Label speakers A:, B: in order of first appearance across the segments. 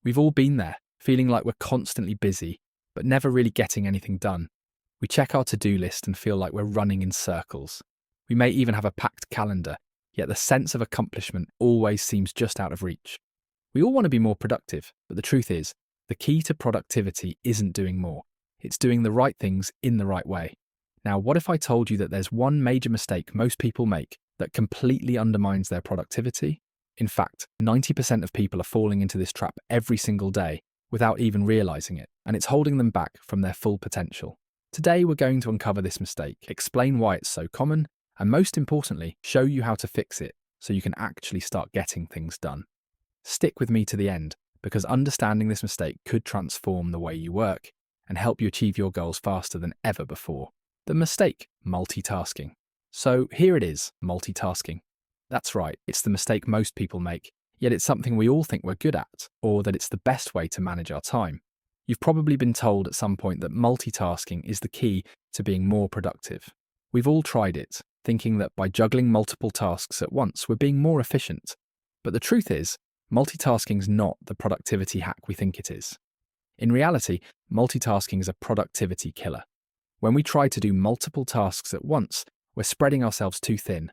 A: We've all been there, feeling like we're constantly busy, but never really getting anything done. We check our to-do list and feel like we're running in circles. We may even have a packed calendar, yet the sense of accomplishment always seems just out of reach. We all want to be more productive, but the truth is, the key to productivity isn't doing more. It's doing the right things in the right way. Now, what if I told you that there's one major mistake most people make that completely undermines their productivity? In fact, 90% of people are falling into this trap every single day without even realizing it, and it's holding them back from their full potential. Today, we're going to uncover this mistake, explain why it's so common, and most importantly, show you how to fix it so you can actually start getting things done. Stick with me to the end, because understanding this mistake could transform the way you work and help you achieve your goals faster than ever before. The mistake, multitasking. So here it is, multitasking. That's right, it's the mistake most people make, yet it's something we all think we're good at, or that it's the best way to manage our time. You've probably been told at some point that multitasking is the key to being more productive. We've all tried it, thinking that by juggling multiple tasks at once, we're being more efficient. But the truth is, multitasking's not the productivity hack we think it is. In reality, multitasking is a productivity killer. When we try to do multiple tasks at once, we're spreading ourselves too thin.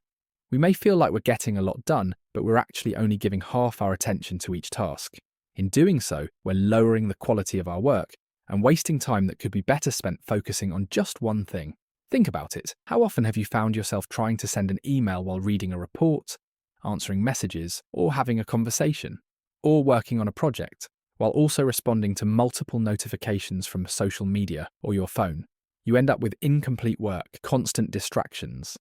A: We may feel like we're getting a lot done, but we're actually only giving half our attention to each task. In doing so, we're lowering the quality of our work and wasting time that could be better spent focusing on just one thing. Think about it. How often have you found yourself trying to send an email while reading a report, answering messages, or having a conversation, or working on a project, while also responding to multiple notifications from social media or your phone? You end up with incomplete work, constant distractions,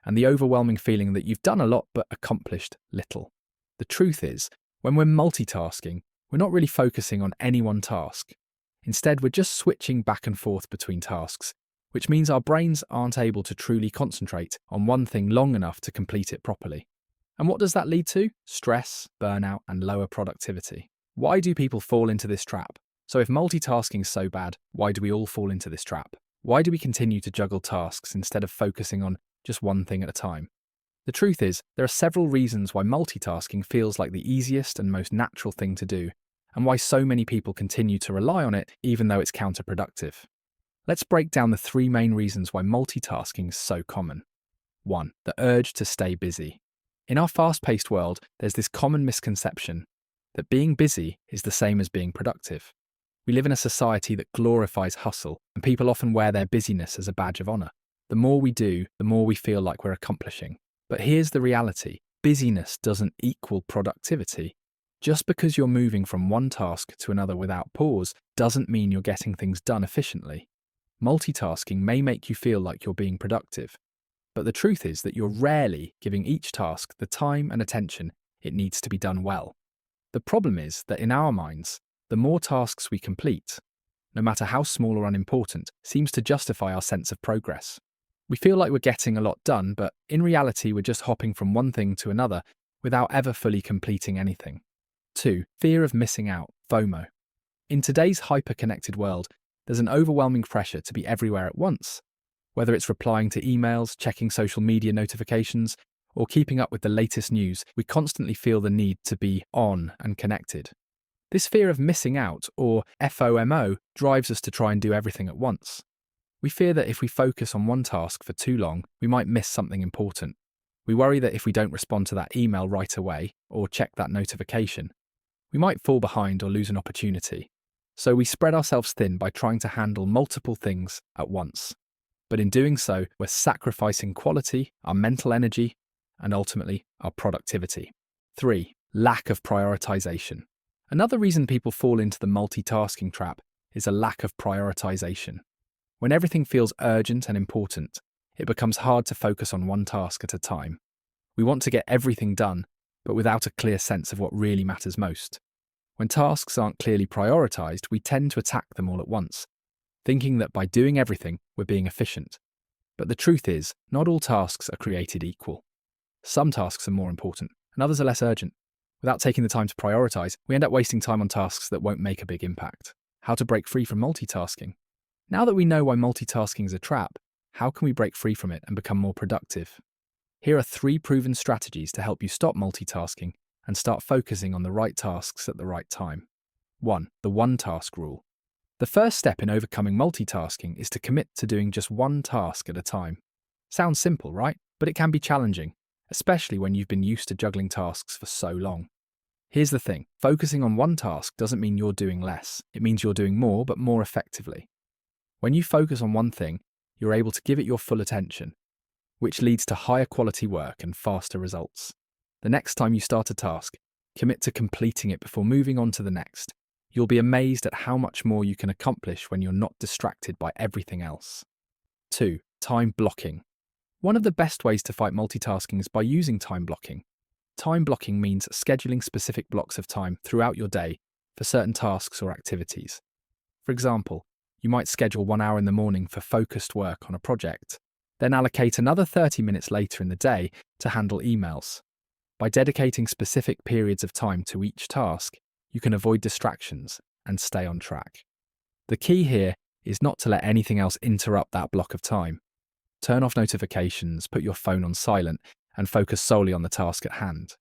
A: and the overwhelming feeling that you've done a lot but accomplished little. The truth is, when we're multitasking, we're not really focusing on any one task. Instead, we're just switching back and forth between tasks, which means our brains aren't able to truly concentrate on one thing long enough to complete it properly. And what does that lead to? Stress, burnout, and lower productivity. Why do people fall into this trap? So if multitasking is so bad, why do we all fall into this trap? Why do we continue to juggle tasks instead of focusing on just one thing at a time? The truth is, there are several reasons why multitasking feels like the easiest and most natural thing to do, and why so many people continue to rely on it even though it's counterproductive. Let's break down the three main reasons why multitasking is so common. 1. The urge to stay busy. In our fast-paced world, there's this common misconception that being busy is the same as being productive. We live in a society that glorifies hustle, and people often wear their busyness as a badge of honor. The more we do, the more we feel like we're accomplishing. But here's the reality. Busyness doesn't equal productivity. Just because you're moving from one task to another without pause doesn't mean you're getting things done efficiently. Multitasking may make you feel like you're being productive, but the truth is that you're rarely giving each task the time and attention it needs to be done well. The problem is that in our minds, the more tasks we complete, no matter how small or unimportant, seems to justify our sense of progress. We feel like we're getting a lot done, but in reality we're just hopping from one thing to another without ever fully completing anything. 2. Fear of missing out, FOMO. In today's hyper-connected world, there's an overwhelming pressure to be everywhere at once. Whether it's replying to emails, checking social media notifications, or keeping up with the latest news, we constantly feel the need to be on and connected. This fear of missing out, or FOMO, drives us to try and do everything at once. We fear that if we focus on one task for too long, we might miss something important. We worry that if we don't respond to that email right away, or check that notification, we might fall behind or lose an opportunity. So we spread ourselves thin by trying to handle multiple things at once. But in doing so, we're sacrificing quality, our mental energy, and ultimately our productivity. 3. Lack of prioritization. Another reason people fall into the multitasking trap is a lack of prioritization. When everything feels urgent and important, it becomes hard to focus on one task at a time. We want to get everything done, but without a clear sense of what really matters most. When tasks aren't clearly prioritized, we tend to attack them all at once, thinking that by doing everything, we're being efficient. But the truth is, not all tasks are created equal. Some tasks are more important, and others are less urgent. Without taking the time to prioritize, we end up wasting time on tasks that won't make a big impact. How to break free from multitasking? Now that we know why multitasking is a trap, how can we break free from it and become more productive? Here are 3 proven strategies to help you stop multitasking and start focusing on the right tasks at the right time. 1. The one-task rule. The first step in overcoming multitasking is to commit to doing just one task at a time. Sounds simple, right? But it can be challenging, especially when you've been used to juggling tasks for so long. Here's the thing, focusing on one task doesn't mean you're doing less. It means you're doing more, but more effectively. When you focus on one thing, you're able to give it your full attention, which leads to higher quality work and faster results. The next time you start a task, commit to completing it before moving on to the next. You'll be amazed at how much more you can accomplish when you're not distracted by everything else. 2. Time blocking. One of the best ways to fight multitasking is by using time blocking. Time blocking means scheduling specific blocks of time throughout your day for certain tasks or activities. For example, you might schedule 1 hour in the morning for focused work on a project, then allocate another 30 minutes later in the day to handle emails. By dedicating specific periods of time to each task, you can avoid distractions and stay on track. The key here is not to let anything else interrupt that block of time. Turn off notifications, put your phone on silent, and focus solely on the task at hand.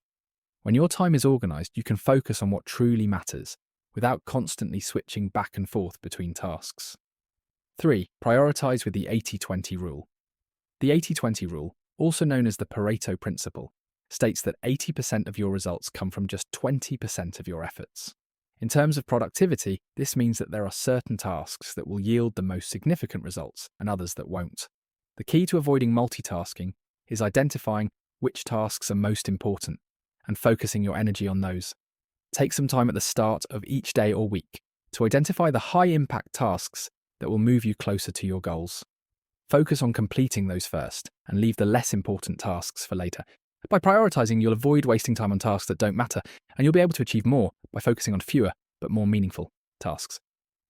A: When your time is organised, you can focus on what truly matters, without constantly switching back and forth between tasks. 3. Prioritise with the 80-20 rule. The 80-20 rule, also known as the Pareto principle, states that 80% of your results come from just 20% of your efforts. In terms of productivity, this means that there are certain tasks that will yield the most significant results and others that won't. The key to avoiding multitasking is identifying which tasks are most important and focusing your energy on those. Take some time at the start of each day or week to identify the high-impact tasks that will move you closer to your goals. Focus on completing those first and leave the less important tasks for later. By prioritising, you'll avoid wasting time on tasks that don't matter, and you'll be able to achieve more by focusing on fewer but more meaningful tasks.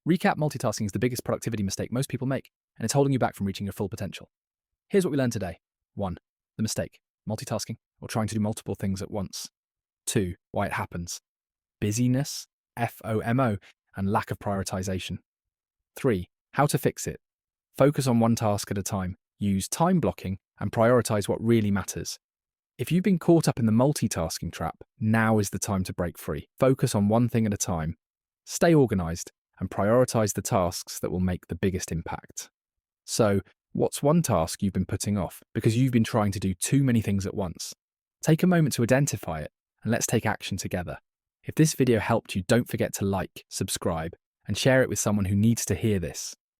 A: Recap: multitasking is the biggest productivity mistake most people make, and it's holding you back from reaching your full potential. Here's what we learned today. 1. The mistake: multitasking, or trying to do multiple things at once. 2. Why it happens: busyness, FOMO, and lack of prioritisation. 3. How to fix it: focus on one task at a time, use time blocking, and prioritise what really matters. If you've been caught up in the multitasking trap, now is the time to break free. Focus on one thing at a time, stay organised, and prioritise the tasks that will make the biggest impact. So, what's one task you've been putting off because you've been trying to do too many things at once? Take a moment to identify it, and let's take action together. If this video helped you, don't forget to like, subscribe, and share it with someone who needs to hear this.